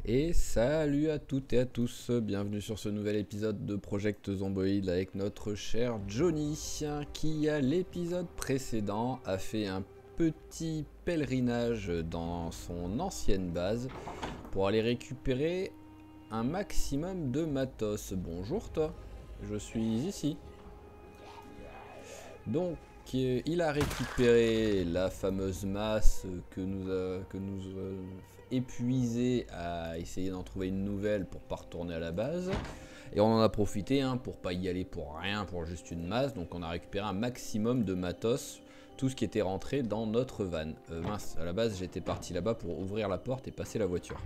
Et salut à toutes et à tous, bienvenue sur ce nouvel épisode de Project Zomboid avec notre cher Johnny qui à l'épisode précédent a fait un petit pèlerinage dans son ancienne base pour aller récupérer un maximum de matos. Bonjour toi, je suis ici. Donc il a récupéré la fameuse masse que nous épuisé à essayer d'en trouver une nouvelle pour pas retourner à la base, et on en a profité pour pas y aller pour rien, pour juste une masse. Donc on a récupéré un maximum de matos, tout ce qui était rentré dans notre van. Mince, à la base j'étais parti là-bas pour ouvrir la porte et passer la voiture.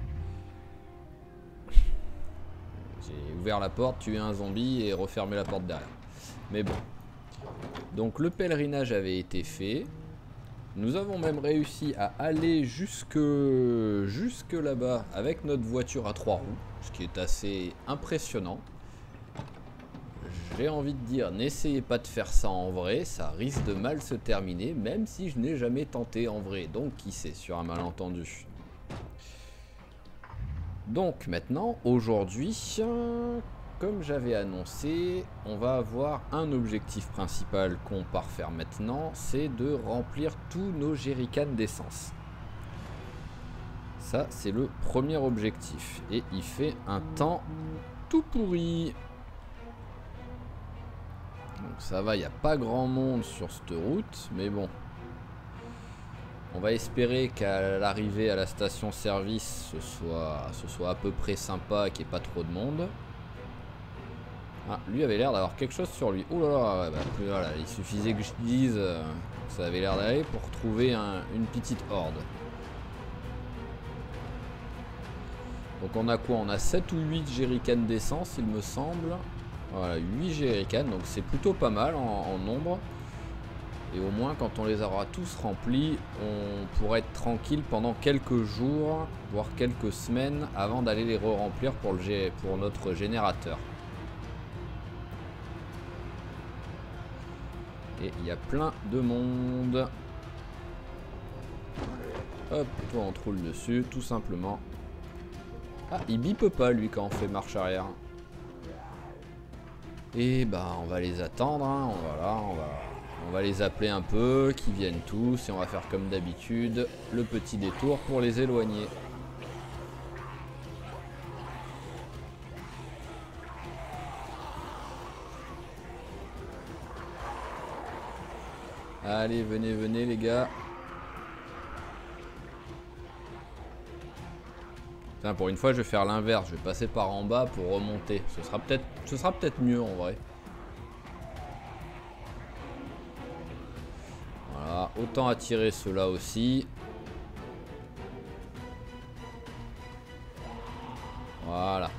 J'ai ouvert la porte, tué un zombie et refermé la porte derrière. Mais bon. Donc le pèlerinage avait été fait. Nous avons même réussi à aller jusque là-bas avec notre voiture à 3 roues, ce qui est assez impressionnant. J'ai envie de dire, n'essayez pas de faire ça en vrai, ça risque de mal se terminer, même si je n'ai jamais tenté en vrai, donc qui sait, sur un malentendu. Donc maintenant, aujourd'hui, comme j'avais annoncé, on va avoir un objectif principal qu'on part faire maintenant, c'est de remplir tous nos jerrycans d'essence. Ça, c'est le premier objectif. Et il fait un temps tout pourri. Donc ça va, il n'y a pas grand monde sur cette route, mais bon. On va espérer qu'à l'arrivée à la station-service, ce soit à peu près sympa et qu'il n'y ait pas trop de monde. Ah, lui avait l'air d'avoir quelque chose sur lui. Oh là là, ouais, voilà, il suffisait que je dise que ça avait l'air d'aller pour trouver une petite horde. Donc on a quoi? On a 7 ou 8 jerrycans d'essence, il me semble. Voilà, 8 jerrycans, donc c'est plutôt pas mal en nombre. Et au moins quand on les aura tous remplis, on pourra être tranquille pendant quelques jours, voire quelques semaines, avant d'aller les re-remplir pour notre générateur. Et il y a plein de monde. Hop, toi on te roule dessus, tout simplement. Ah, il bipe pas lui quand on fait marche arrière. Et bah on va les attendre, on va les appeler un peu, qu'ils viennent tous, et on va faire comme d'habitude, le petit détour pour les éloigner. Allez, venez, venez les gars. Putain, pour une fois, je vais faire l'inverse. Je vais passer par en bas pour remonter. Ce sera peut-être mieux en vrai. Voilà, autant attirer ceux-là aussi. Voilà.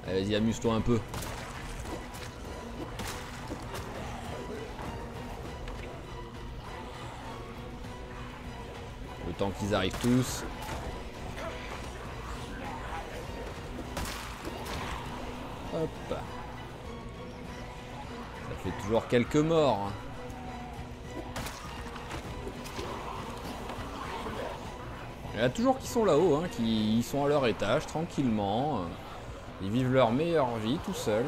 Allez, vas-y, amuse-toi un peu. Le temps qu'ils arrivent tous. Hop. Ça fait toujours quelques morts. Il y en a toujours qui sont là-haut, qui sont à leur étage, tranquillement. Ils vivent leur meilleure vie tout seuls.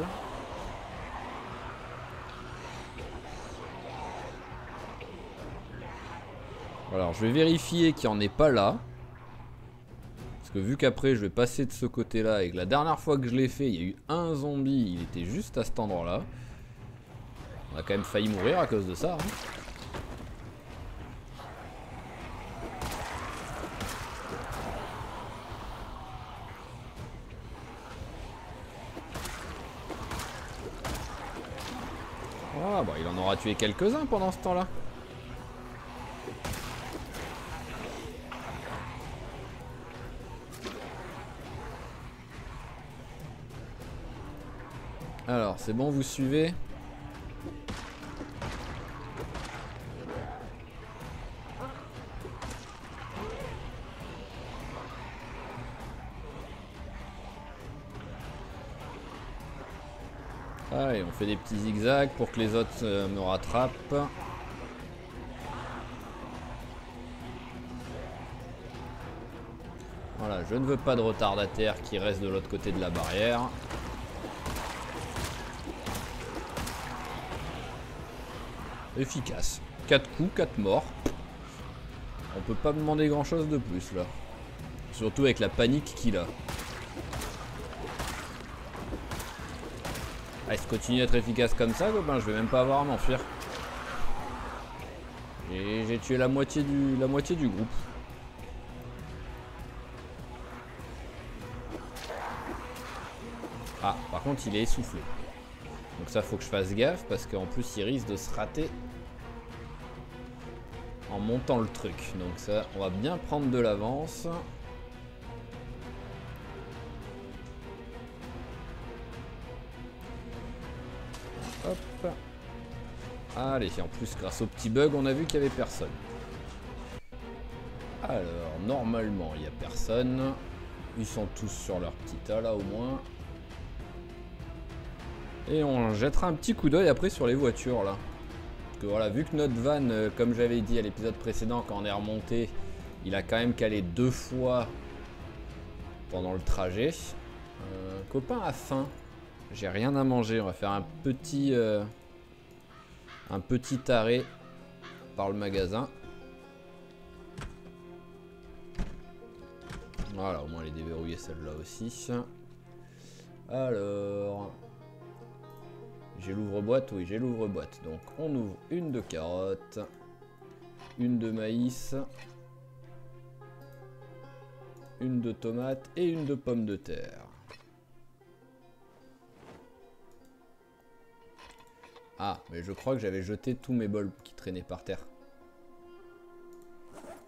Alors je vais vérifier qu'il n'y en ait pas là. Parce que vu qu'après je vais passer de ce côté là et que la dernière fois que je l'ai fait, il y a eu un zombie, il était juste à cet endroit là. On a quand même failli mourir à cause de ça. Ah bah il en aura tué quelques-uns pendant ce temps là. Alors c'est bon, vous suivez? Ah, et on fait des petits zigzags pour que les autres me rattrapent. Voilà, je ne veux pas de retardataire qui reste de l'autre côté de la barrière. Efficace. 4 coups, 4 morts. On peut pas me demander grand chose de plus là. Surtout avec la panique qu'il a. Ah, si continue d'être efficace comme ça, ben, je vais même pas avoir à m'enfuir. Et j'ai tué la moitié du groupe. Ah, par contre, il est essoufflé. Donc ça, faut que je fasse gaffe parce qu'en plus, il risque de se rater en montant le truc. Donc ça, on va bien prendre de l'avance. Hop. Allez, en plus, grâce au petit bug, on a vu qu'il n'y avait personne. Alors, normalement, il n'y a personne. Ils sont tous sur leur petit tas, là, au moins. Et on jettera un petit coup d'œil après sur les voitures, là. Parce que voilà, vu que notre van, comme j'avais dit à l'épisode précédent, quand on est remonté, il a quand même calé 2 fois pendant le trajet. Copain a faim. J'ai rien à manger. On va faire un petit arrêt par le magasin. Voilà, au moins elle est déverrouillée celle-là aussi. Alors, j'ai l'ouvre-boîte, oui j'ai l'ouvre-boîte. Donc on ouvre une de carottes, une de maïs, une de tomate et une de pommes de terre. Ah, mais je crois que j'avais jeté tous mes bols qui traînaient par terre.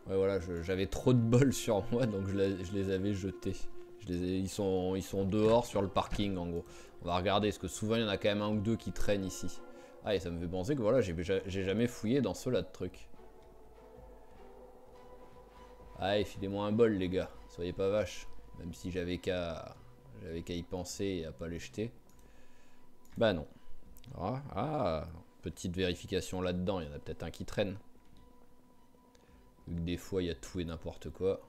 Ouais, voilà, j'avais trop de bols sur moi, donc je les avais jetés. Ils sont dehors sur le parking, en gros. On va regarder, parce que souvent, il y en a quand même un ou deux qui traînent ici. Ah, et ça me fait penser que voilà, j'ai jamais fouillé dans ceux-là de trucs. Allez, filez-moi un bol, les gars. Soyez pas vaches. Même si j'avais qu'à y penser et à pas les jeter. Bah non. Ah, petite vérification là-dedans, il y en a peut-être un qui traîne. Vu que des fois il y a tout et n'importe quoi.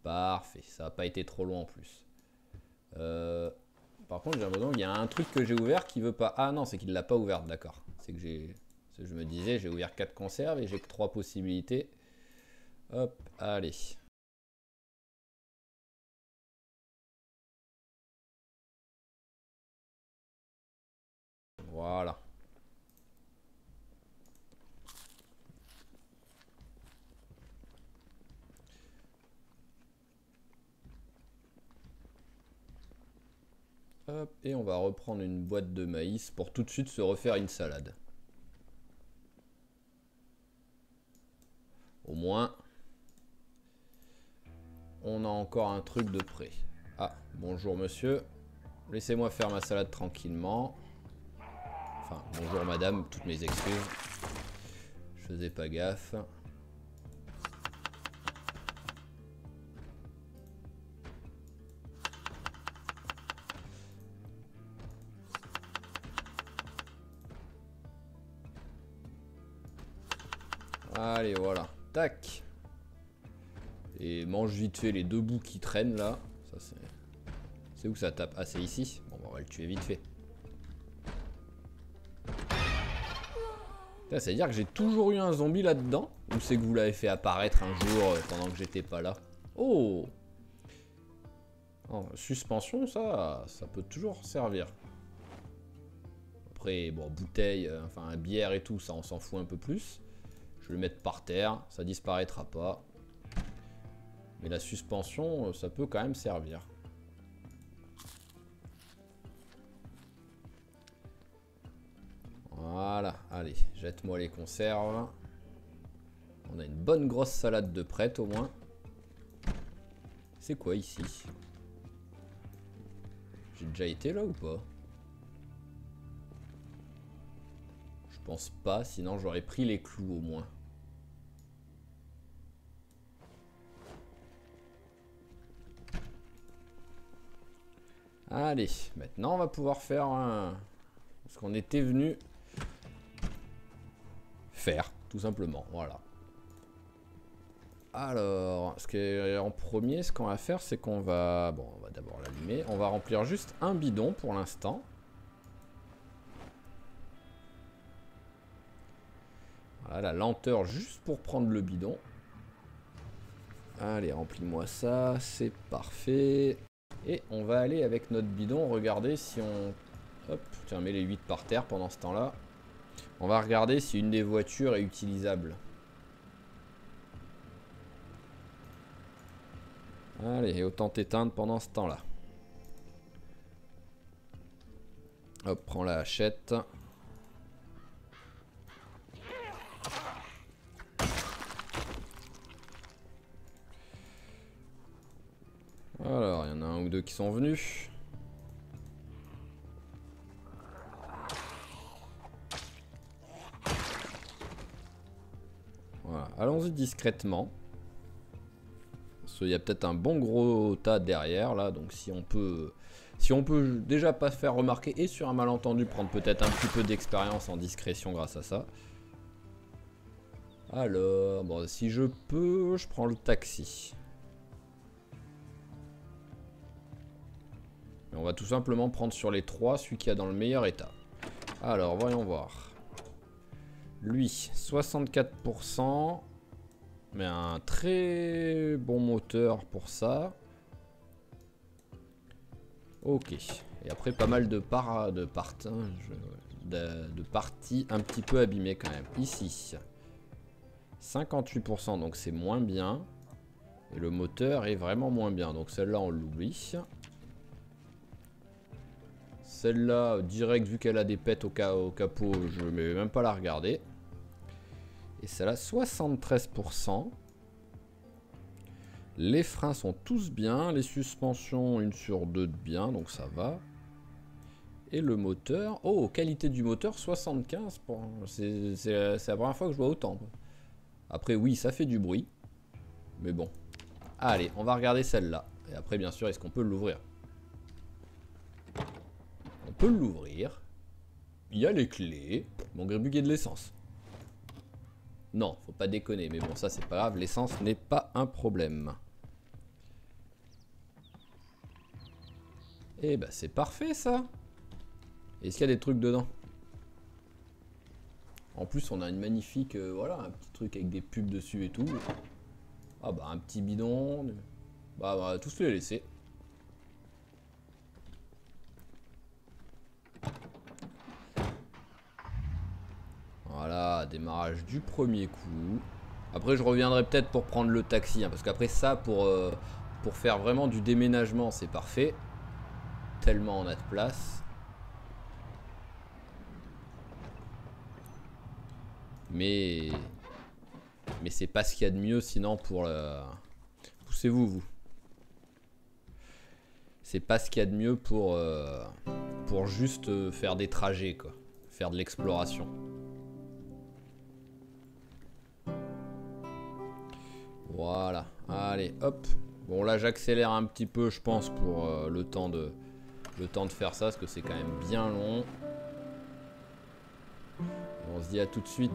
Parfait, ça n'a pas été trop loin en plus. Par contre j'ai l'impression qu'il y a un truc que j'ai ouvert qui veut pas... Ah non, c'est qu'il l'a pas ouvert, d'accord. C'est que je me disais, j'ai ouvert 4 conserves et j'ai que 3 possibilités. Hop, allez. Voilà. Hop, et on va reprendre une boîte de maïs pour tout de suite se refaire une salade. Au moins, on a encore un truc de près. Ah, bonjour monsieur. Laissez-moi faire ma salade tranquillement. Enfin, bonjour madame, toutes mes excuses. Je faisais pas gaffe. Allez, voilà. Tac. Et mange vite fait les 2 bouts qui traînent là. Ça c'est... C'est où que ça tape? Ah, c'est ici. Bon, on va le tuer vite fait. Ça veut dire que j'ai toujours eu un zombie là-dedans? Ou c'est que vous l'avez fait apparaître un jour pendant que j'étais pas là? Oh! Oh, suspension, ça peut toujours servir. Après, bon, bouteille, enfin, bière et tout, ça on s'en fout un peu plus. Je vais le mettre par terre, ça disparaîtra pas. Mais la suspension, ça peut quand même servir. Voilà, allez, jette-moi les conserves. On a une bonne grosse salade de prête au moins. C'est quoi ici? J'ai déjà été là ou pas? Je pense pas, sinon j'aurais pris les clous au moins. Allez, maintenant on va pouvoir faire un... Parce qu'on était venu faire, tout simplement. Voilà. Alors, en premier, ce qu'on va faire, c'est qu'on va... Bon, on va d'abord l'allumer. On va remplir juste un bidon pour l'instant. Voilà, la lenteur juste pour prendre le bidon. Allez, remplis-moi ça, c'est parfait. Et on va aller avec notre bidon, regarder si on... Hop, tiens, mets les 8 par terre pendant ce temps-là. On va regarder si une des voitures est utilisable. Allez, autant t'éteindre pendant ce temps-là. Hop, prends la hachette. Alors, il y en a un ou deux qui sont venus. Voilà, allons-y discrètement. Parce qu'il y a peut-être un bon gros tas derrière là, donc si on peut déjà pas se faire remarquer et sur un malentendu prendre peut-être un petit peu d'expérience en discrétion grâce à ça. Alors, bon, si je peux, je prends le taxi. Mais on va tout simplement prendre sur les trois celui qui est dans le meilleur état. Alors, voyons voir. Lui, 64%. Mais un très bon moteur pour ça. Ok. Et après, pas mal de parties un petit peu abîmées quand même. Ici. 58%, donc c'est moins bien. Et le moteur est vraiment moins bien. Donc celle-là, on l'oublie. Celle-là, direct, vu qu'elle a des pètes au capot, je ne vais même pas la regarder. Et celle-là, 73%. Les freins sont tous bien. Les suspensions, 1 sur 2 de bien, donc ça va. Et le moteur... Oh, qualité du moteur, 75%. C'est la première fois que je vois autant. Après, oui, ça fait du bruit. Mais bon. Allez, on va regarder celle-là. Et après, bien sûr, est-ce qu'on peut l'ouvrir? On peut l'ouvrir. Il y a les clés. Mon grébug est de l'essence. Non, faut pas déconner. Mais bon, ça, c'est pas grave. L'essence n'est pas un problème. Eh ben, c'est parfait, ça. Est-ce qu'il y a des trucs dedans? En plus, on a une magnifique... voilà, un petit truc avec des pubs dessus et tout. Ah bah, un petit bidon. Bah, on va tous les laisser. Voilà, démarrage du premier coup. Après, je reviendrai peut-être pour prendre le taxi. Hein, parce qu'après ça, pour faire vraiment du déménagement, c'est parfait. Tellement on a de place. Mais c'est pas ce qu'il y a de mieux sinon pour le... Poussez-vous, vous. C'est pas ce qu'il y a de mieux pour juste faire des trajets, quoi. Faire de l'exploration. Voilà. Allez, hop. Bon, là, j'accélère un petit peu, je pense, pour le temps de faire ça, parce que c'est quand même bien long. Et on se dit à tout de suite.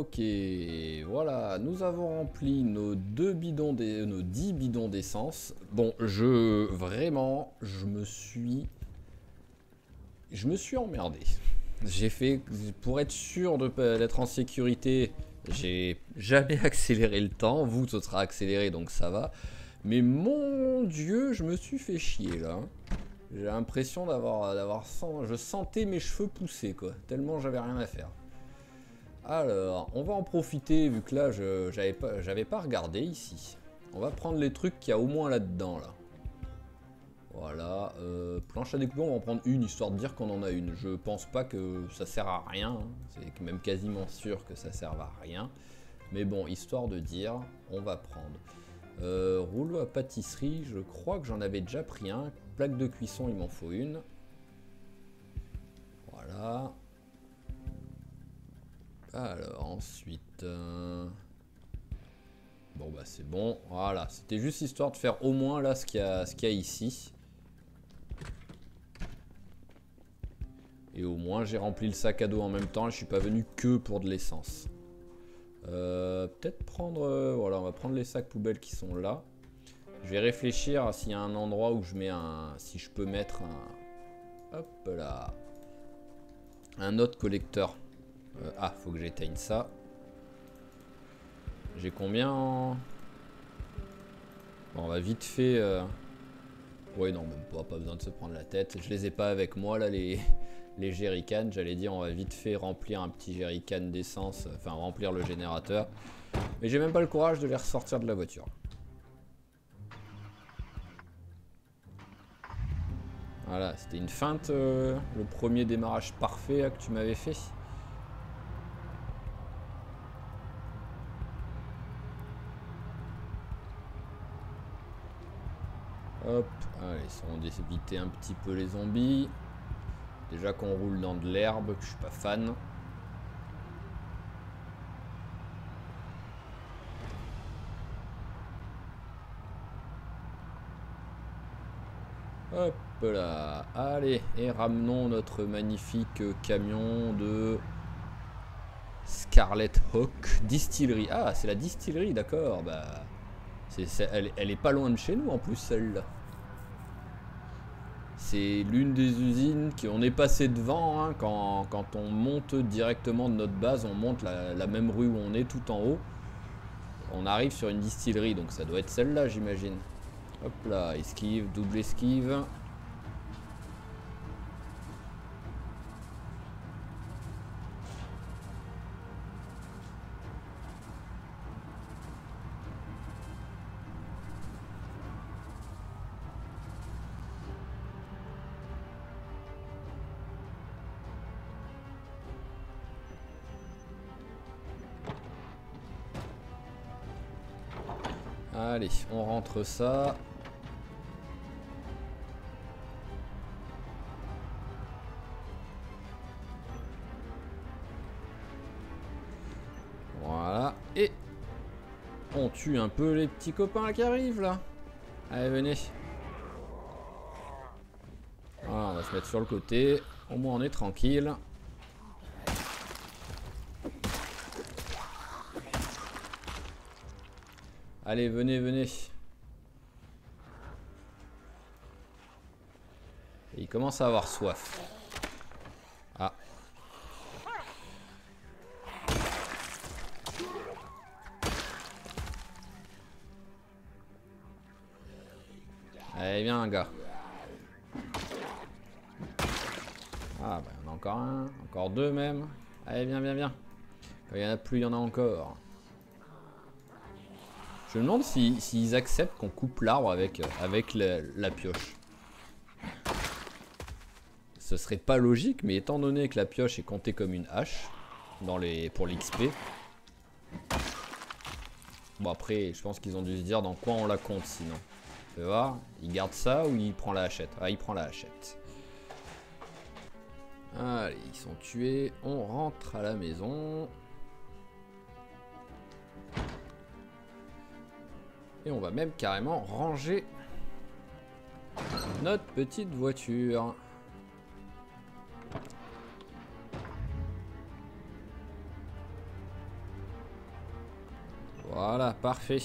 Ok, voilà, nous avons rempli nos 10 bidons d'essence. Bon, vraiment, je me suis emmerdé. J'ai fait, pour être sûr d'être en sécurité, j'ai jamais accéléré le temps. Vous, ce sera accéléré, donc ça va. Mais mon Dieu, je me suis fait chier là. J'ai l'impression je sentais mes cheveux pousser quoi, tellement j'avais rien à faire. Alors, on va en profiter vu que là, j'avais pas regardé ici. On va prendre les trucs qu'il y a au moins là-dedans là. Voilà, planche à découper, on va en prendre une histoire de dire qu'on en a une. Je pense pas que ça sert à rien, hein. C'est même quasiment sûr que ça serve à rien. Mais bon, histoire de dire, on va prendre. Rouleau à pâtisserie, je crois que j'en avais déjà pris un. Plaque de cuisson, il m'en faut une. Voilà. Alors ensuite... Bon bah c'est bon, voilà. C'était juste histoire de faire au moins là ce qu'il y a ici. Et au moins j'ai rempli le sac à dos en même temps et je suis pas venu que pour de l'essence. Peut-être prendre... voilà, on va prendre les sacs poubelles qui sont là. Je vais réfléchir à s'il y a un endroit où je mets un... Si je peux mettre un... Hop là. Un autre collecteur. Faut que j'éteigne ça. J'ai combien en... Bon, on va vite fait... Ouais, non, même pas besoin de se prendre la tête. Je les ai pas avec moi, là, les jerrycans. J'allais dire, on va vite fait remplir un petit jerrycan d'essence. Enfin, remplir le générateur. Mais j'ai même pas le courage de les ressortir de la voiture. Voilà, c'était une feinte, le premier démarrage parfait là, que tu m'avais fait. Hop, allez, on va éviter un petit peu les zombies. Déjà qu'on roule dans de l'herbe, que je suis pas fan. Hop là, allez, et ramenons notre magnifique camion de Scarlet Hawk Distillerie. Ah, c'est la distillerie, d'accord. Bah, elle est pas loin de chez nous en plus, celle-là. C'est l'une des usines qu'on est passé devant, hein, quand on monte directement de notre base, on monte la même rue où on est, tout en haut. On arrive sur une distillerie, donc ça doit être celle-là, j'imagine. Hop là, esquive, double esquive. Allez, on rentre ça. Voilà, et on tue un peu les petits copains qui arrivent là. Allez, venez. Voilà, on va se mettre sur le côté. Au moins on est tranquille. Allez, venez, venez. Et il commence à avoir soif. Ah. Allez, viens, gars. Ah, bah, il y en a encore un. Encore deux, même. Allez, viens, viens, viens. Quand il y en a plus, il y en a encore. Je me demande s'ils acceptent qu'on coupe l'arbre avec la pioche. Ce serait pas logique, mais étant donné que la pioche est comptée comme une hache pour l'XP. Bon, après, je pense qu'ils ont dû se dire dans quoi on la compte sinon. Tu vas voir, il garde ça ou il prend la hachette? Ah, il prend la hachette. Allez, ils sont tués. On rentre à la maison. Et on va même carrément ranger notre petite voiture. Voilà, parfait.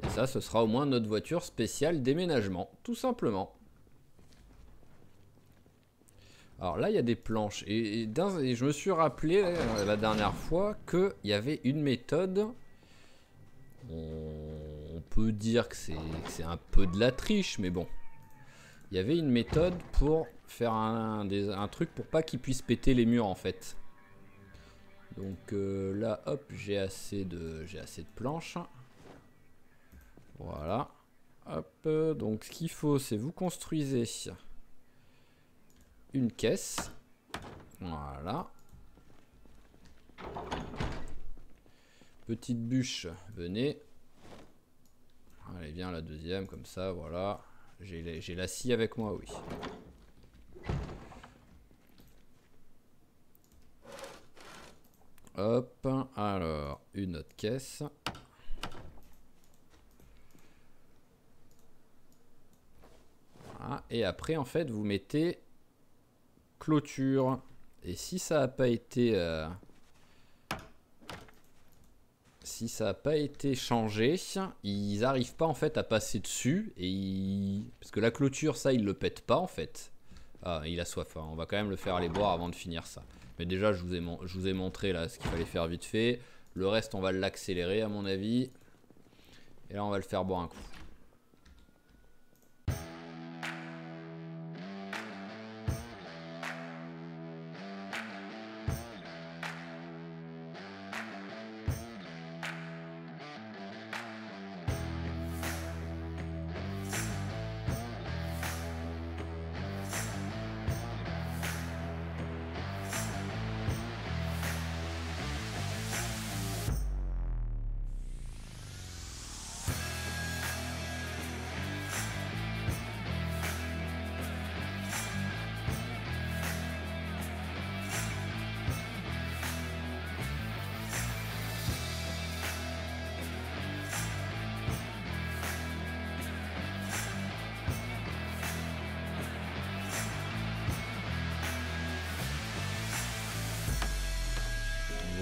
Et ça, ce sera au moins notre voiture spéciale déménagement, tout simplement. Alors là, il y a des planches. Et je me suis rappelé la dernière fois qu'il y avait une méthode. On peut dire que c'est un peu de la triche, mais bon. Il y avait une méthode pour faire un truc pour pas qu'il puisse péter les murs en fait. Donc là, hop, j'ai assez de planches. Voilà. Hop, donc ce qu'il faut, c'est vous construisez une caisse. Voilà. Petite bûche, venez. Allez, viens la deuxième, comme ça, voilà. J'ai la scie avec moi, oui. Hop, alors, une autre caisse. Voilà, et après, en fait, vous mettez clôture. Et si ça n'a pas été... si ça n'a pas été changé, ils n'arrivent pas en fait à passer dessus. Parce que la clôture, ça, ils le pètent pas en fait. Ah, il a soif, hein. On va quand même le faire aller boire avant de finir ça. Mais déjà, je vous ai montré là ce qu'il fallait faire vite fait. Le reste, on va l'accélérer à mon avis. Et là, on va le faire boire un coup.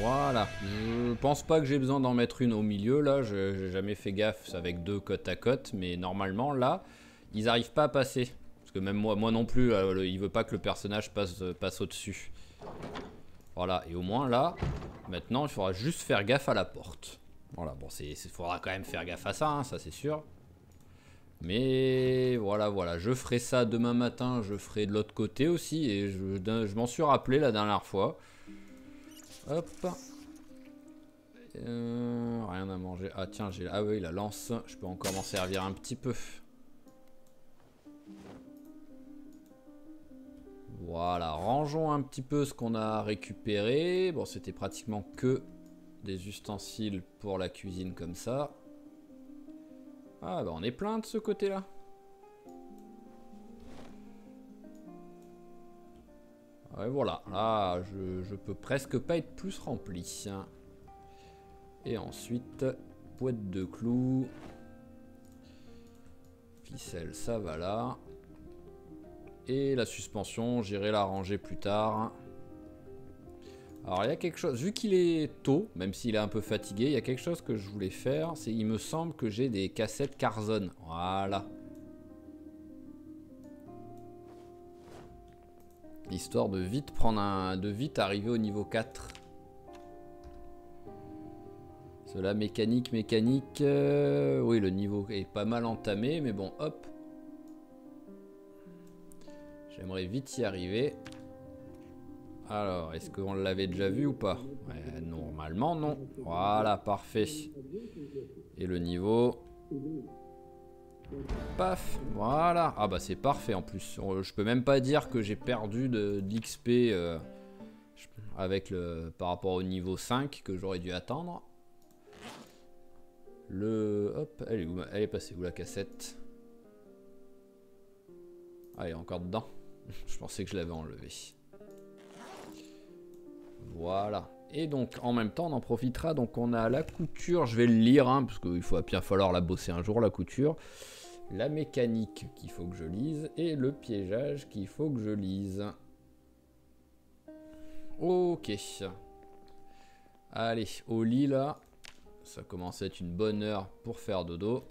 Voilà, je pense pas que j'ai besoin d'en mettre une au milieu là, j'ai jamais fait gaffe avec deux côte à côte, mais normalement là, ils arrivent pas à passer. Parce que même moi non plus, il veut pas que le personnage passe au-dessus. Voilà, et au moins là, maintenant il faudra juste faire gaffe à la porte. Voilà, bon, il faudra quand même faire gaffe à ça, hein, ça c'est sûr. Mais voilà, je ferai ça demain matin, je ferai de l'autre côté aussi, et je m'en suis rappelé la dernière fois. Hop. Rien à manger. Ah tiens, ah oui, la lance. Je peux encore m'en servir un petit peu. Voilà, rangeons un petit peu ce qu'on a récupéré. Bon, c'était pratiquement que des ustensiles pour la cuisine comme ça. Ah bah on est plein de ce côté-là. Ouais, voilà, là je peux presque pas être plus rempli. Et ensuite, poêle de clous. Ficelle, ça va là. Et la suspension, j'irai la ranger plus tard. Alors il y a quelque chose, vu qu'il est tôt, même s'il est un peu fatigué, il y a quelque chose que je voulais faire. C'est, il me semble que j'ai des cassettes Carzone. Voilà. Histoire de vite prendre de vite arriver au niveau 4. Cela mécanique. Oui, le niveau est pas mal entamé, mais bon, hop. J'aimerais vite y arriver. Alors, est-ce qu'on l'avait déjà vu ou pas? Ouais, normalement, non. Voilà, parfait. Et le niveau... Paf, voilà. Ah bah c'est parfait en plus. Je peux même pas dire que j'ai perdu de l'XP par rapport au niveau 5 que j'aurais dû attendre. Hop, elle est où? Elle est passée où la cassette? Ah, elle est encore dedans. Je pensais que je l'avais enlevée. Voilà. Et donc en même temps on en profitera. Donc on a la couture, je vais le lire hein, parce qu'il va bien falloir la bosser un jour la couture. La mécanique qu'il faut que je lise et le piégeage qu'il faut que je lise. Ok. Allez, au lit là. Ça commence à être une bonne heure pour faire dodo.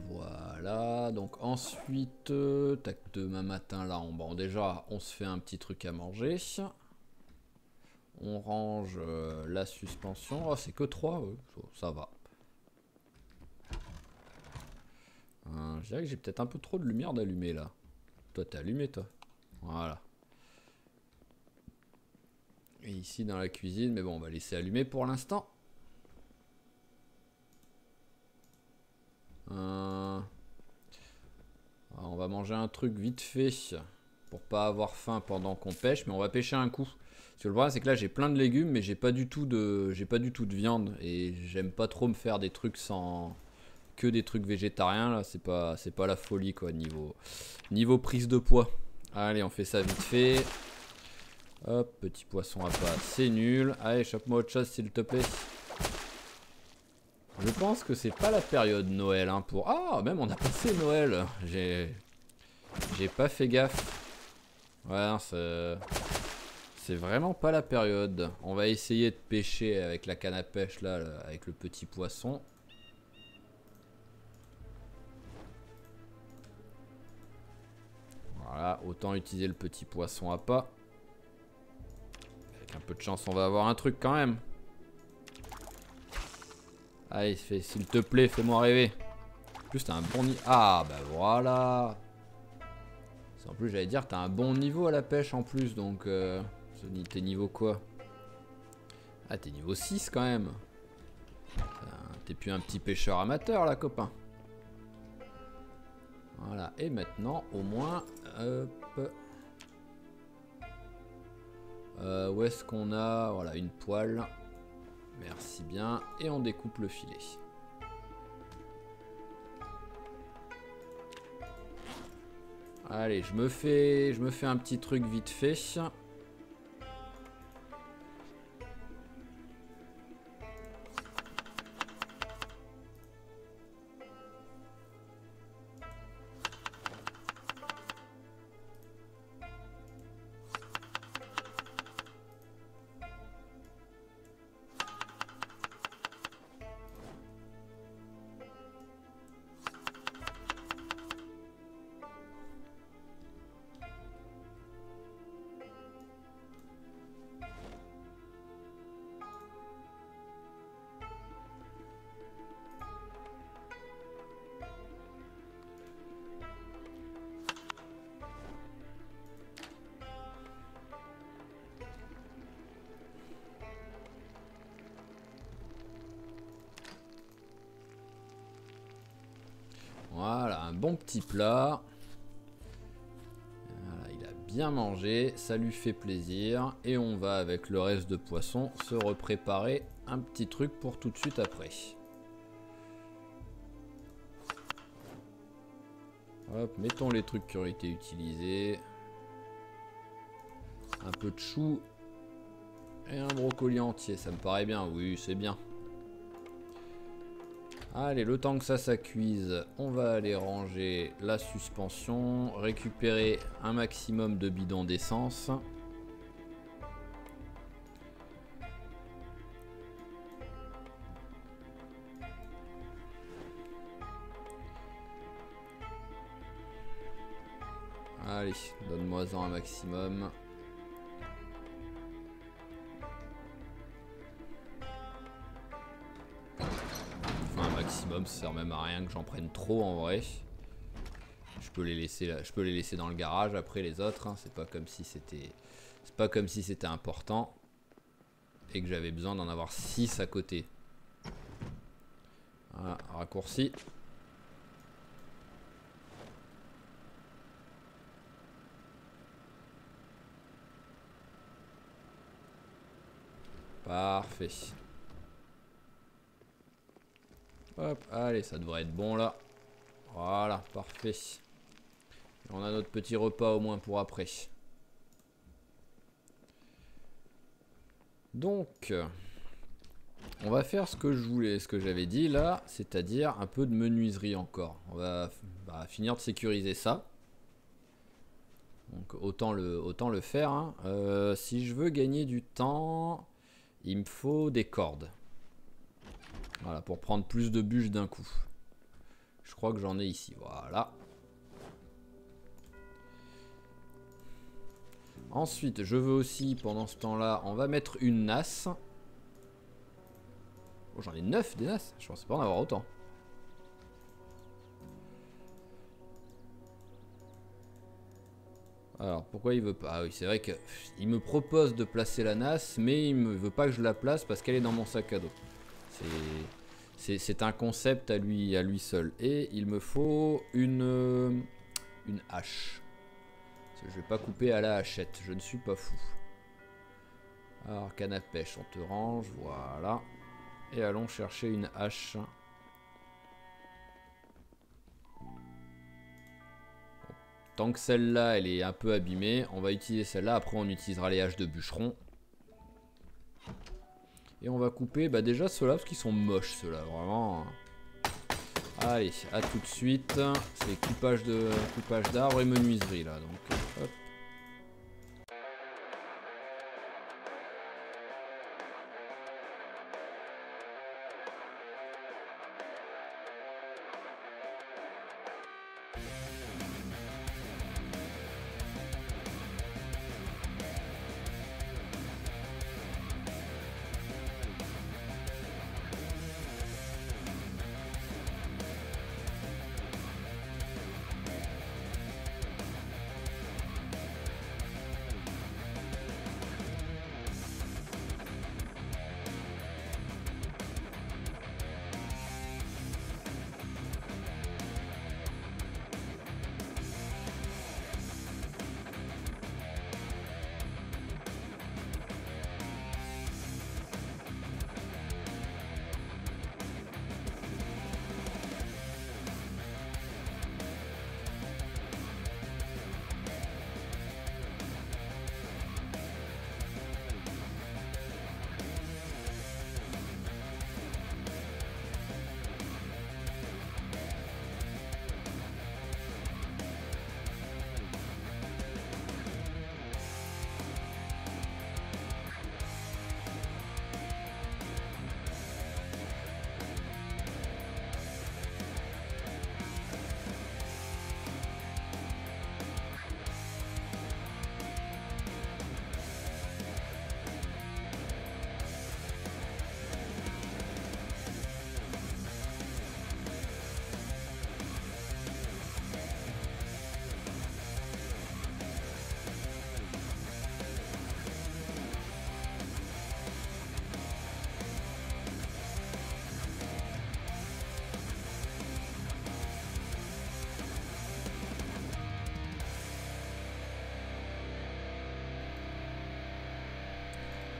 Voilà, donc ensuite, tac, demain matin là, bon déjà on se fait un petit truc à manger. On range la suspension. Oh, c'est que 3, ça va. Je dirais que j'ai peut-être un peu trop de lumière d'allumer là. Toi, t'es allumé, toi. Voilà. Et ici dans la cuisine, mais bon, on va laisser allumer pour l'instant. On va manger un truc vite fait pour pas avoir faim pendant qu'on pêche, mais on va pêcher un coup. Parce que le problème c'est que là j'ai plein de légumes, mais j'ai pas du tout de viande et j'aime pas trop me faire des trucs sans que des trucs végétariens là. C'est pas la folie quoi niveau prise de poids. Allez, on fait ça vite fait. Hop, petit poisson à pas, c'est nul. Allez, chope-moi autre chose s'il te plaît. Je pense que c'est pas la période Noël hein, pour... Ah, même on a passé Noël. J'ai pas fait gaffe. Ouais, c'est vraiment pas la période. On va essayer de pêcher avec la canne à pêche là, avec le petit poisson. Voilà, autant utiliser le petit poisson à pas. Avec un peu de chance, on va avoir un truc quand même. Allez, s'il te plaît, fais-moi rêver. En plus, t'as un bon niveau. Ah, bah voilà. En plus, j'allais dire, t'as un bon niveau à la pêche en plus, donc... t'es niveau quoi? Ah, t'es niveau 6 quand même. T'es plus un petit pêcheur amateur là, copain. Voilà, et maintenant, au moins... Hop. Où est-ce qu'on a... Voilà, une poêle. Merci bien. Et on découpe le filet. Allez, je me fais un petit truc vite fait. Voilà, un bon petit plat. Voilà, il a bien mangé, ça lui fait plaisir. Et on va, avec le reste de poisson, se repréparer un petit truc pour tout de suite après. Hop, mettons les trucs qui ont été utilisés. Un peu de chou. Et un brocoli entier, ça me paraît bien. Oui, c'est bien. Allez, le temps que ça cuise, on va aller ranger la suspension, récupérer un maximum de bidons d'essence. Allez, donne-moi-en un maximum. Ça sert même à rien que j'en prenne trop en vrai. Je peux les laisser là, je peux les laisser dans le garage après les autres. Hein. C'est pas comme si c'était important et que j'avais besoin d'en avoir 6 à côté. Voilà, raccourci. Parfait. Hop, allez, ça devrait être bon là. Voilà, parfait. Et on a notre petit repas au moins pour après. Donc, On va faire ce que je voulais, ce que j'avais dit là, c'est-à-dire un peu de menuiserie encore. On va finir de sécuriser ça. Donc autant le faire. Hein. Si je veux gagner du temps, il me faut des cordes. Voilà, pour prendre plus de bûches d'un coup. Je crois que j'en ai ici, voilà. Ensuite, je veux aussi, pendant ce temps-là, on va mettre une nasse. Oh, j'en ai 9 des nasses, je pensais pas en avoir autant. Alors, pourquoi il veut pas? Ah oui, c'est vrai qu'il me propose de placer la nasse, mais il me veut pas que je la place parce qu'elle est dans mon sac à dos. C'est un concept à lui seul. Et il me faut une hache. Je vais pas couper à la hachette, je ne suis pas fou. Alors, canne à pêche, on te range, voilà. Et allons chercher une hache. Tant que celle-là, elle est un peu abîmée, on va utiliser celle-là. Après, on utilisera les haches de bûcheron. Et on va couper déjà ceux-là, parce qu'ils sont moches, ceux-là, vraiment. Allez, à tout de suite. C'est coupage d'arbres et menuiserie, là. Donc, hop.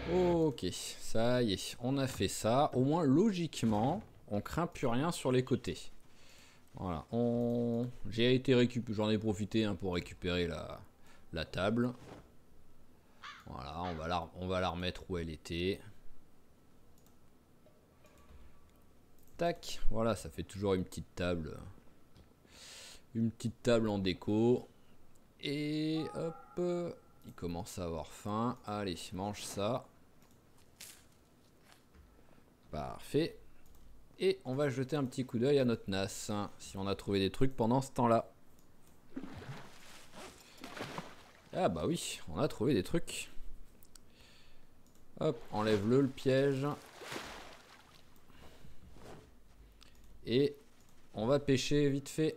Ok, ça y est, on a fait ça. Au moins, logiquement, on craint plus rien sur les côtés. Voilà, j'en ai profité hein, pour récupérer la table. Voilà, on va la remettre où elle était. Tac, voilà, ça fait toujours une petite table. Une petite table en déco. Et hop, il commence à avoir faim. Allez, mange ça. Parfait. Et on va jeter un petit coup d'œil à notre NAS, hein, si on a trouvé des trucs pendant ce temps-là. Ah bah oui, on a trouvé des trucs. Hop, enlève-le, le piège. Et on va pêcher vite fait.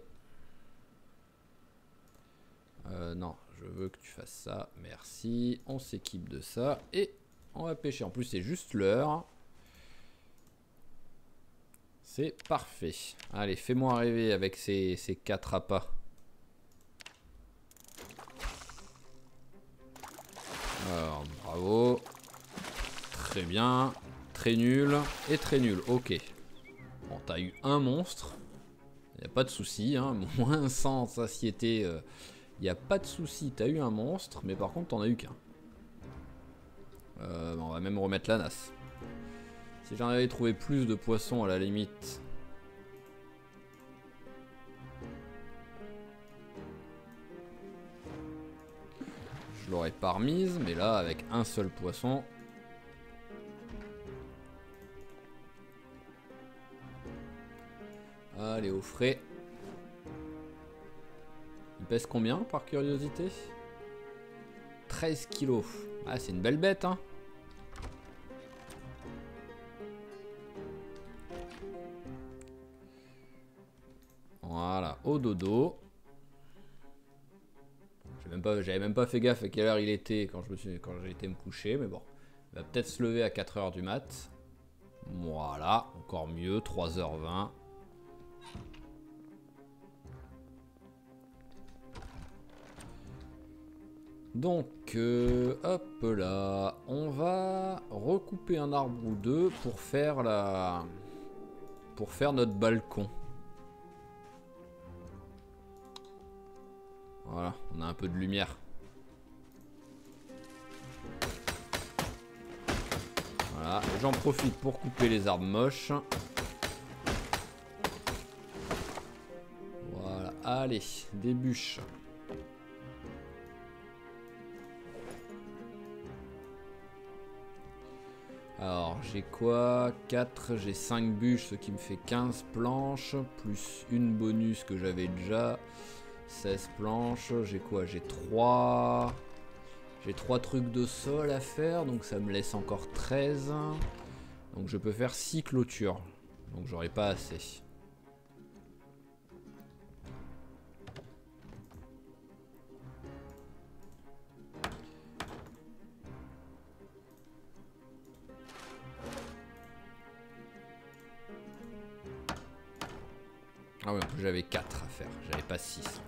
Non, je veux que tu fasses ça. Merci. On s'équipe de ça. Et on va pêcher. En plus, c'est juste l'heure. C'est parfait. Allez, fais-moi rêver avec ces 4 appâts. Alors, bravo. Très bien. Très nul. Et très nul. Ok. Bon, t'as eu un monstre. Il n'y a pas de souci. Hein. Moins 100 satiété. Il n'y a pas de souci. T'as eu un monstre. Mais par contre, t'en as eu qu'un. On va même remettre la nasse. Si j'en avais trouvé plus de poissons à la limite. Je l'aurais pas remise, mais là avec un seul poisson. Allez, au frais. Il pèse combien par curiosité? 13 kilos. Ah, c'est une belle bête, hein. Voilà, au dodo. J'avais même pas fait gaffe à quelle heure il était quand j'ai été me coucher, mais bon. Il va peut-être se lever à 4 h du mat. Voilà, encore mieux, 3 h 20. Donc, hop là, on va recouper un arbre ou deux pour faire notre balcon. Voilà, on a un peu de lumière. Voilà, j'en profite pour couper les arbres moches. Voilà, allez, des bûches. Alors, j'ai quoi? 4, j'ai 5 bûches, ce qui me fait 15 planches, plus une bonus que j'avais déjà. 16 planches, j'ai quoi? J'ai 3... J'ai 3 trucs de sol à faire, donc ça me laisse encore 13. Donc je peux faire 6 clôtures. Donc j'aurai pas assez. Ah ouais, en plus j'avais 4 à faire, j'avais pas 6.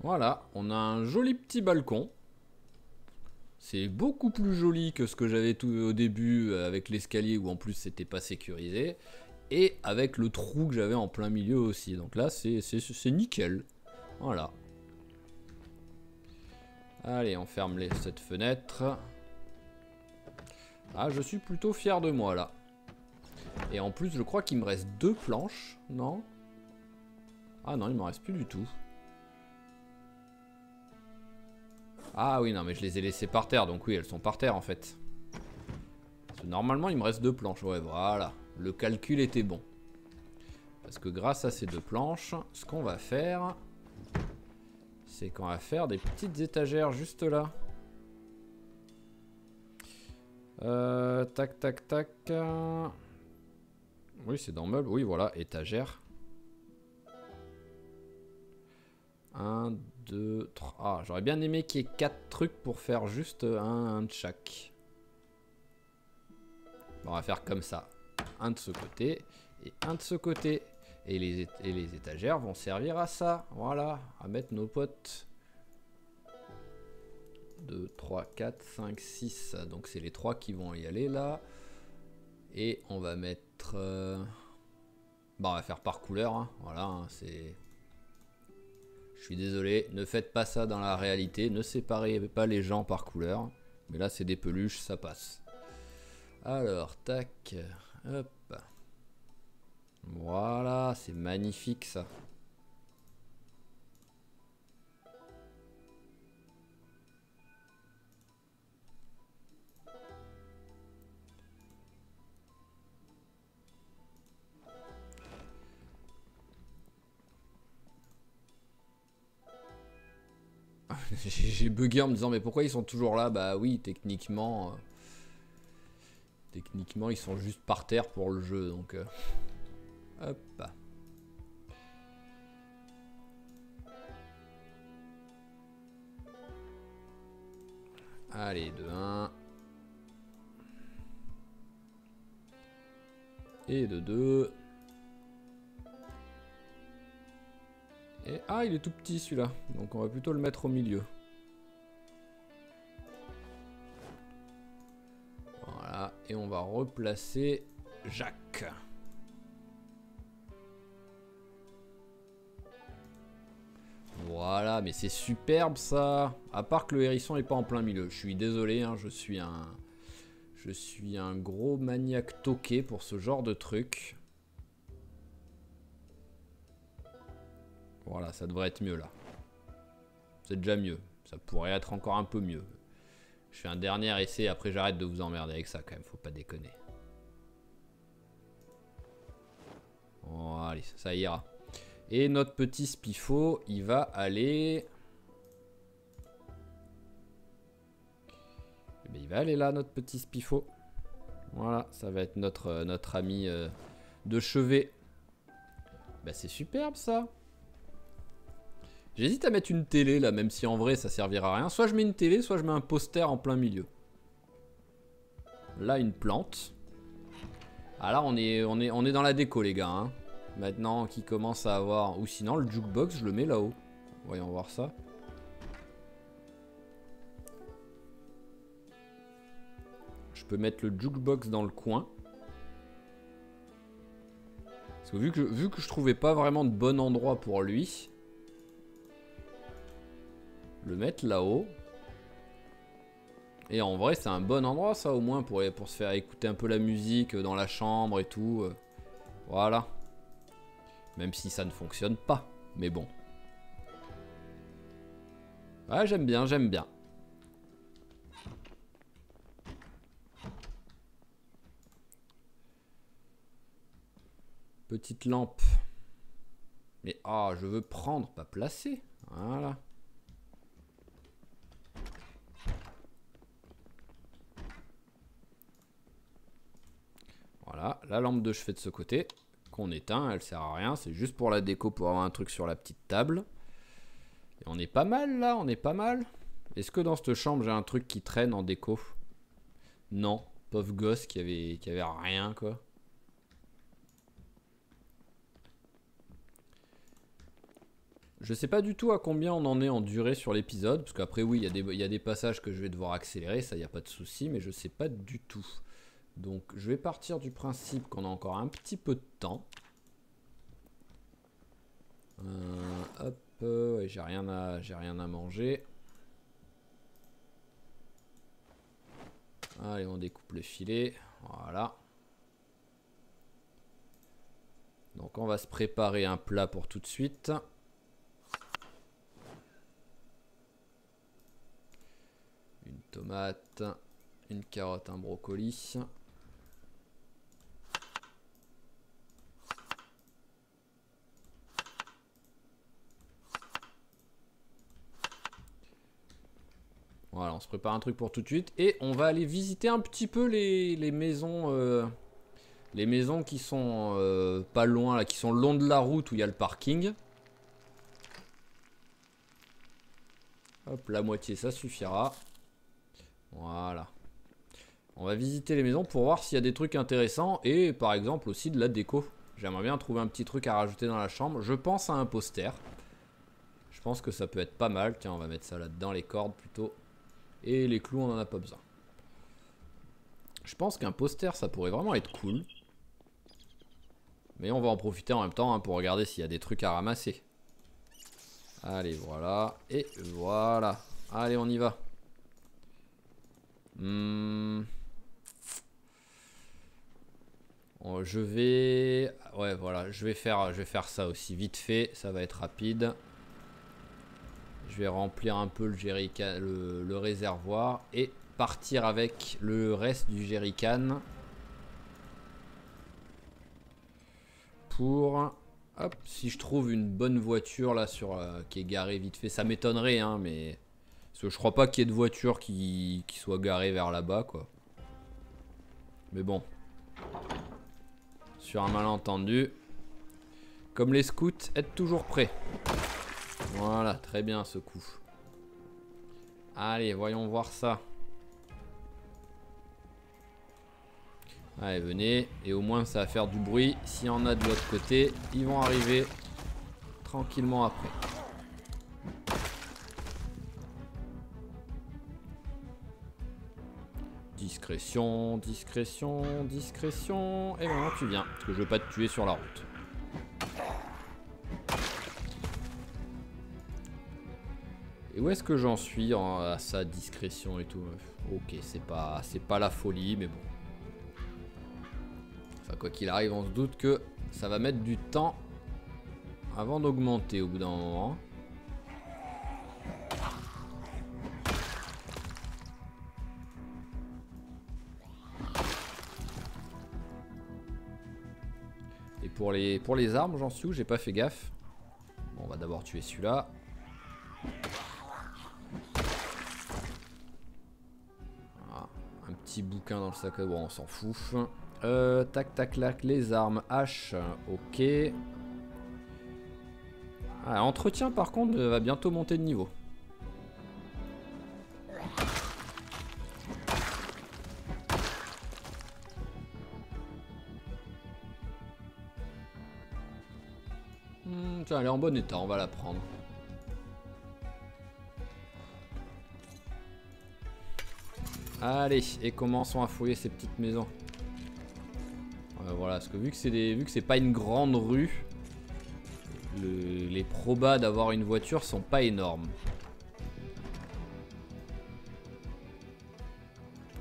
Voilà, on a un joli petit balcon. C'est beaucoup plus joli que ce que j'avais tout au début avec l'escalier où en plus c'était pas sécurisé. Et avec le trou que j'avais en plein milieu aussi. Donc là c'est nickel. Voilà. Allez, on ferme cette fenêtre. Ah, je suis plutôt fier de moi là. Et en plus je crois qu'il me reste 2 planches, non? Ah non, il m'en reste plus du tout. Ah oui, non, mais je les ai laissées par terre, donc oui, elles sont par terre en fait. Parce que normalement, il me reste 2 planches. Ouais, voilà. Le calcul était bon. Parce que grâce à ces 2 planches, ce qu'on va faire, c'est qu'on va faire des petites étagères juste là. Tac, tac, tac. Oui, c'est dans meuble. Oui, voilà, étagère. 1, 2, 3. Ah, j'aurais bien aimé qu'il y ait 4 trucs pour faire juste un de chaque. Bon, on va faire comme ça. Un de ce côté et un de ce côté. Et les étagères vont servir à ça. Voilà, à mettre nos potes. 2, 3, 4, 5, 6. Donc c'est les 3 qui vont y aller là. Et on va mettre... Bon, on va faire par couleur. Hein. Voilà, hein, c'est... Je suis désolé, ne faites pas ça dans la réalité. Ne séparez pas les gens par couleur. Mais là, c'est des peluches, ça passe. Alors, tac. Hop. Voilà, c'est magnifique ça. J'ai bugué en me disant mais pourquoi ils sont toujours là? Bah oui, techniquement... techniquement, ils sont juste par terre pour le jeu, donc... hop. Allez, 2-1. Et de 2. Et ah, il est tout petit celui-là. Donc on va plutôt le mettre au milieu. Voilà. Et on va replacer Jacques. Voilà, mais c'est superbe ça. À part que le hérisson est pas en plein milieu. Je suis désolé, hein, je suis un gros maniaque toqué pour ce genre de truc. Voilà, ça devrait être mieux là. C'est déjà mieux. Ça pourrait être encore un peu mieux. Je fais un dernier essai, après j'arrête de vous emmerder avec ça quand même, faut pas déconner. Bon, allez, ça ira. Et notre petit Spifo, il va aller... Eh bien, il va aller là, notre petit Spifo. Voilà, ça va être notre ami de chevet. Bah, c'est superbe ça. J'hésite à mettre une télé là, même si en vrai ça servira à rien. Soit je mets une télé, soit je mets un poster en plein milieu. Là, une plante. Ah là, on est dans la déco les gars. Hein. Maintenant qui commence à avoir... Ou sinon, le jukebox, je le mets là-haut. Voyons voir ça. Je peux mettre le jukebox dans le coin. Parce que vu que je trouvais pas vraiment de bon endroit pour lui... Le mettre là-haut. Et en vrai, c'est un bon endroit, ça, au moins, pour se faire écouter un peu la musique dans la chambre et tout. Voilà. Même si ça ne fonctionne pas. Mais bon. Ouais, j'aime bien, j'aime bien. Petite lampe. Mais, ah, je veux prendre, pas placer. Voilà. Voilà, la lampe de chevet de ce côté, qu'on éteint, elle sert à rien, c'est juste pour la déco, pour avoir un truc sur la petite table. Et on est pas mal là, on est pas mal. Est-ce que dans cette chambre j'ai un truc qui traîne en déco? Non, pauvre gosse qui avait rien quoi. Je sais pas du tout à combien on en est en durée sur l'épisode, parce qu'après oui, il y a des passages que je vais devoir accélérer, ça y a pas de souci, mais je sais pas du tout. Donc je vais partir du principe qu'on a encore un petit peu de temps. Hop, ouais, j'ai rien à manger. Allez, on découpe le filet. Voilà. Donc on va se préparer un plat pour tout de suite. Une tomate, une carotte, un brocoli. Voilà, on se prépare un truc pour tout de suite. Et on va aller visiter un petit peu les maisons. Les maisons qui sont pas loin, là, qui sont le long de la route où il y a le parking. Hop, la moitié, ça suffira. Voilà. On va visiter les maisons pour voir s'il y a des trucs intéressants. Et par exemple aussi de la déco. J'aimerais bien trouver un petit truc à rajouter dans la chambre. Je pense à un poster. Je pense que ça peut être pas mal. Tiens, on va mettre ça là-dedans, les cordes plutôt. Et les clous, on n'en a pas besoin. Je pense qu'un poster, ça pourrait vraiment être cool. Mais on va en profiter en même temps hein, pour regarder s'il y a des trucs à ramasser. Allez, voilà. Et voilà. Allez, on y va. Je vais... Ouais, voilà. Je vais faire ça aussi vite fait. Ça va être rapide. Je vais remplir un peu le jerrycan, le réservoir. Et partir avec le reste du jerrycan. Pour... Hop, si je trouve une bonne voiture là qui est garée vite fait. Ça m'étonnerait, hein, mais... Parce que je crois pas qu'il y ait de voitures qui soient garées vers là-bas, quoi. Mais bon. Sur un malentendu. Comme les scouts, être toujours prêt. Voilà, très bien ce coup. Allez, voyons voir ça. Allez, venez. Et au moins, ça va faire du bruit. S'il y en a de l'autre côté, ils vont arriver tranquillement après. Discrétion, discrétion, discrétion. Et maintenant, tu viens. Parce que je veux pas te tuer sur la route. Et où est-ce que j'en suis à sa discrétion et tout? Ok, c'est pas la folie, mais bon. Enfin, quoi qu'il arrive, on se doute que ça va mettre du temps avant d'augmenter au bout d'un moment. Et pour les armes, j'en suis où? J'ai pas fait gaffe. Bon, on va d'abord tuer celui-là. Un petit bouquin dans le sac à dos, on s'en fout. Tac tac tac, les armes, hache, ok. Ah, entretien par contre va bientôt monter de niveau. Tiens, elle est en bon état, on va la prendre. Allez, et commençons à fouiller ces petites maisons. Voilà, parce que vu que c'est pas une grande rue, les probas d'avoir une voiture sont pas énormes.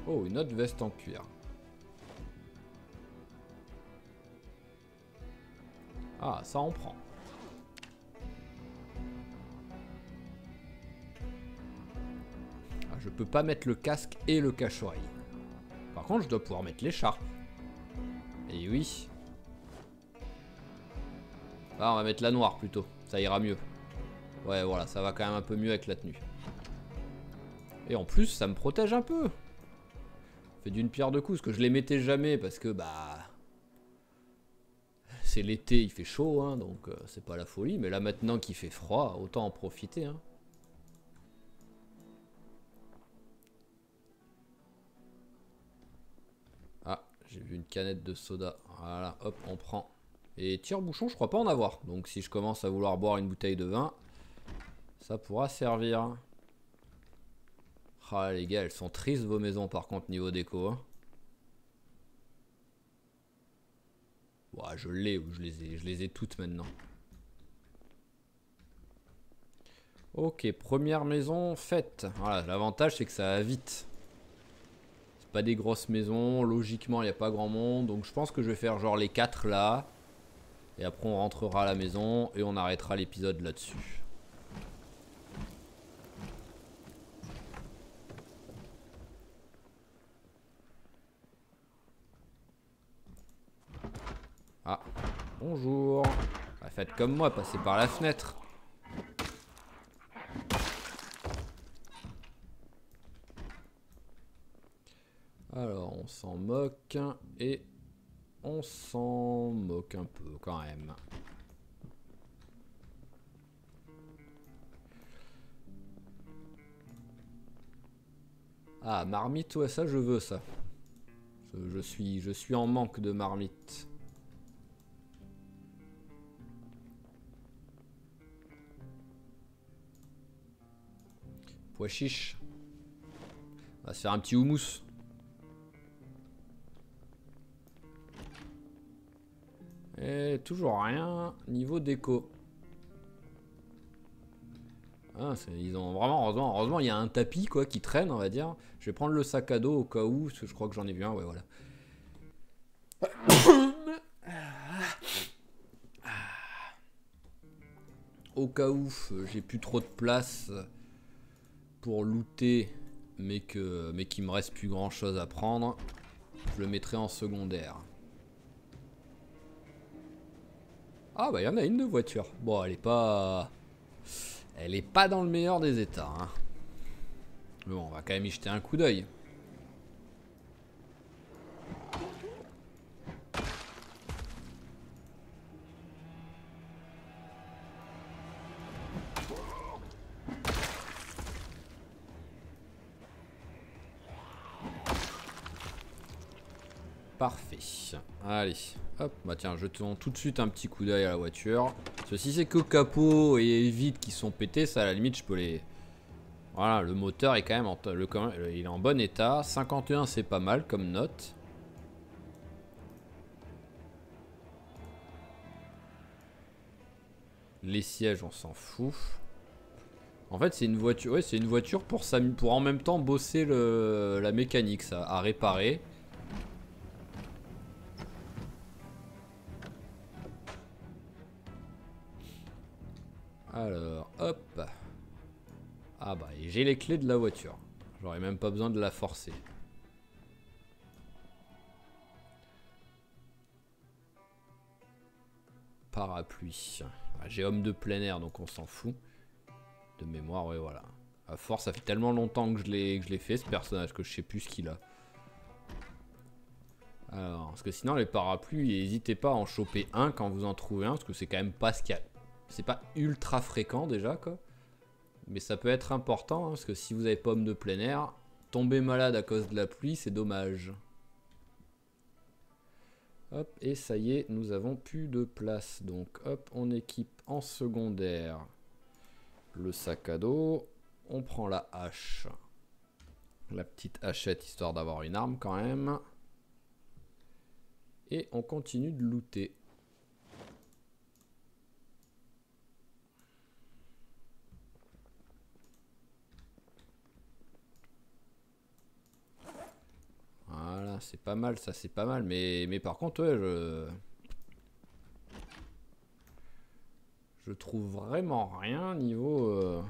Oh, une autre veste en cuir. Ah, ça on prend. Ah, je peux pas mettre le casque et le cache-oreille. Par contre, je dois pouvoir mettre l'écharpe. Et oui. Ah, on va mettre la noire plutôt. Ça ira mieux. Ouais, voilà, ça va quand même un peu mieux avec la tenue. Et en plus, ça me protège un peu. Fait d'une pierre deux coups, parce que je les mettais jamais parce que bah c'est l'été, il fait chaud, hein, donc c'est pas la folie. Mais là maintenant qu'il fait froid, autant en profiter. Hein. Ah, j'ai vu une canette de soda. Voilà, hop, on prend. Et tire-bouchon, je crois pas en avoir. Donc si je commence à vouloir boire une bouteille de vin, ça pourra servir. Ah les gars, elles sont tristes vos maisons par contre niveau déco. Hein. Ouais, je les ai toutes maintenant. Ok, première maison faite. Voilà, l'avantage c'est que ça va vite. C'est pas des grosses maisons, logiquement il n'y a pas grand monde. Donc je pense que je vais faire genre les 4 là. Et après on rentrera à la maison et on arrêtera l'épisode là-dessus. Ah, bonjour. Bah, faites comme moi, passez par la fenêtre. Alors, on s'en moque et on s'en moque un peu quand même. Ah, marmite, ouais, ça je veux ça. Je suis en manque de marmite. Pois chiche. On va se faire un petit houmous. Et toujours rien niveau déco. Ah, ils ont vraiment, heureusement il y a un tapis quoi qui traîne on va dire. Je vais prendre le sac à dos au cas où, parce que je crois que j'en ai vu un, ouais voilà. Au cas où j'ai plus trop de place pour looter, mais qu'il me reste plus grand chose à prendre, je le mettrai en secondaire. Ah bah il y en a une de voiture. Bon elle est pas dans le meilleur des états. Hein. Mais bon, on va quand même y jeter un coup d'œil. Parfait. Allez, hop, bah tiens, jetons tout de suite un petit coup d'œil à la voiture. Parce que si c'est que capot et vide qui sont pétés, ça à la limite je peux les... Voilà, le moteur est quand même il est en bon état. 51 c'est pas mal comme note. Les sièges on s'en fout. En fait c'est une voiture, ouais, c'est une voiture pour en même temps bosser la mécanique, ça, à réparer. Alors, hop. Ah bah, et j'ai les clés de la voiture. J'aurais même pas besoin de la forcer. Parapluie. Ah, j'ai homme de plein air, donc on s'en fout. De mémoire, ouais, voilà. À force, ça fait tellement longtemps que je l'ai fait, ce personnage, que je sais plus ce qu'il a. Alors, parce que sinon, les parapluies, n'hésitez pas à en choper un quand vous en trouvez un, parce que c'est quand même pas ce qu'il y a. C'est pas ultra fréquent déjà, quoi. Mais ça peut être important, hein, parce que si vous avez pas homme de plein air, tomber malade à cause de la pluie, c'est dommage. Hop, et ça y est, nous avons plus de place. Donc hop, on équipe en secondaire le sac à dos. On prend la hache. La petite hachette, histoire d'avoir une arme quand même. Et on continue de looter. Voilà, c'est pas mal, ça c'est pas mal. Mais par contre, ouais, je trouve vraiment rien niveau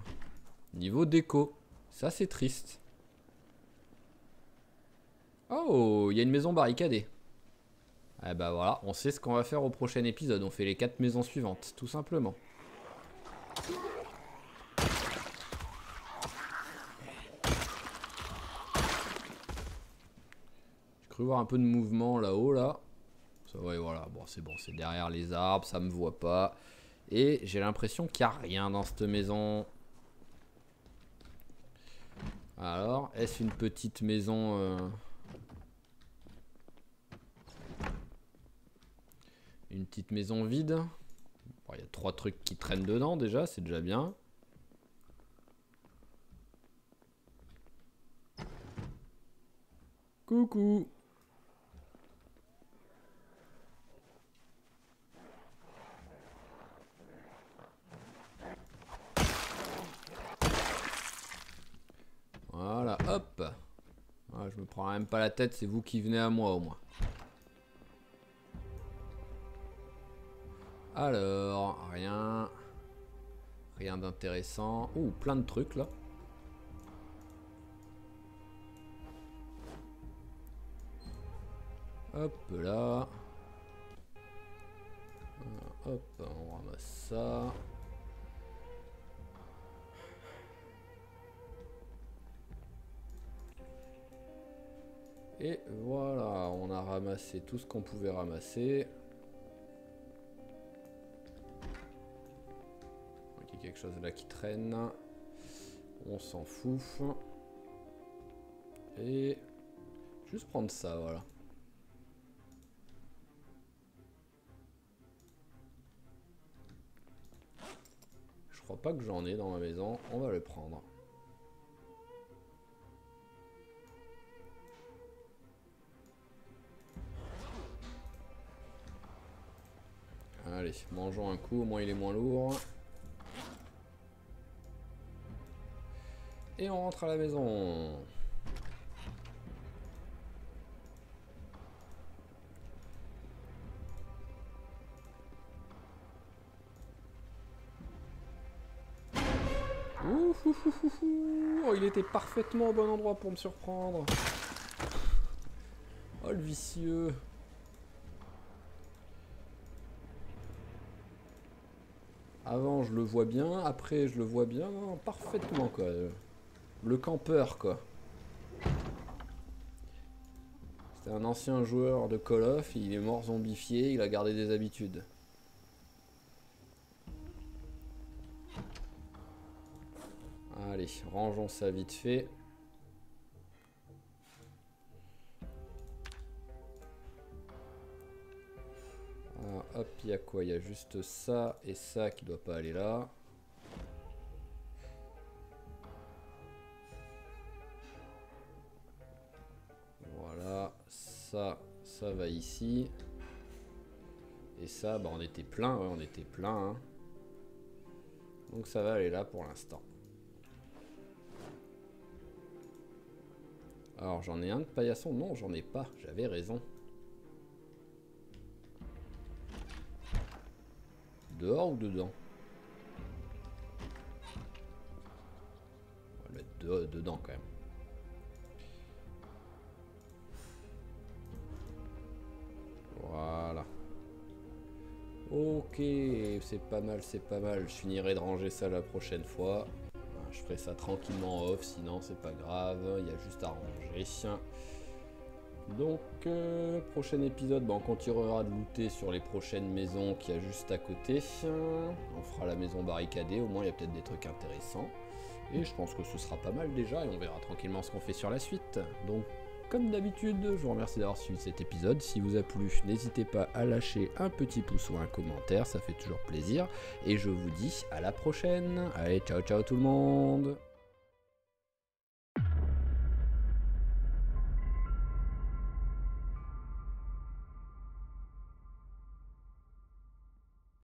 déco. Ça c'est triste. Oh, il y a une maison barricadée. Ah bah voilà, on sait ce qu'on va faire au prochain épisode. On fait les 4 maisons suivantes, tout simplement. J'ai cru voir un peu de mouvement là-haut, là. Ça, ouais, voilà, bon, c'est derrière les arbres, ça me voit pas. Et j'ai l'impression qu'il n'y a rien dans cette maison. Alors, est-ce une petite maison une petite maison vide? Bon, il y a 3 trucs qui traînent dedans déjà, c'est déjà bien. Coucou. Voilà, hop. Ah, je me prends même pas la tête, c'est vous qui venez à moi au moins. Alors, rien. Rien d'intéressant. Ouh, plein de trucs là. Hop là. Hop, on ramasse ça. Et voilà, on a ramassé tout ce qu'on pouvait ramasser. Il y a quelque chose là qui traîne. On s'en fout. Et juste prendre ça, voilà. Je crois pas que j'en ai dans ma maison. On va le prendre. Allez, mangeons un coup, au moins il est moins lourd. Et on rentre à la maison. Ouh, oh, il était parfaitement au bon endroit pour me surprendre. Oh, le vicieux. Avant, je le vois bien. Après, je le vois bien. Non, parfaitement, quoi. Le campeur, quoi. C'était un ancien joueur de Call of, il est mort zombifié, il a gardé des habitudes. Allez, rangeons ça vite fait. Alors, hop, il y a quoi? Il y a juste ça et ça qui doit pas aller là. Voilà, ça va ici. Et ça, bah on était plein, ouais, on était plein. Hein. Donc ça va aller là pour l'instant. Alors j'en ai un de paillasson? Non, j'en ai pas, j'avais raison. Dehors ou dedans? On va le mettre dedans quand même. Voilà. Ok, c'est pas mal, c'est pas mal. Je finirai de ranger ça la prochaine fois. Je ferai ça tranquillement off, sinon c'est pas grave. Il y a juste à ranger. Donc, prochain épisode, bah, on continuera de looter sur les prochaines maisons qu'il y a juste à côté. On fera la maison barricadée, au moins il y a peut-être des trucs intéressants. Et je pense que ce sera pas mal déjà, et on verra tranquillement ce qu'on fait sur la suite. Donc, comme d'habitude, je vous remercie d'avoir suivi cet épisode. Si vous a plu, n'hésitez pas à lâcher un petit pouce ou un commentaire, ça fait toujours plaisir. Et je vous dis à la prochaine. Allez, ciao ciao tout le monde!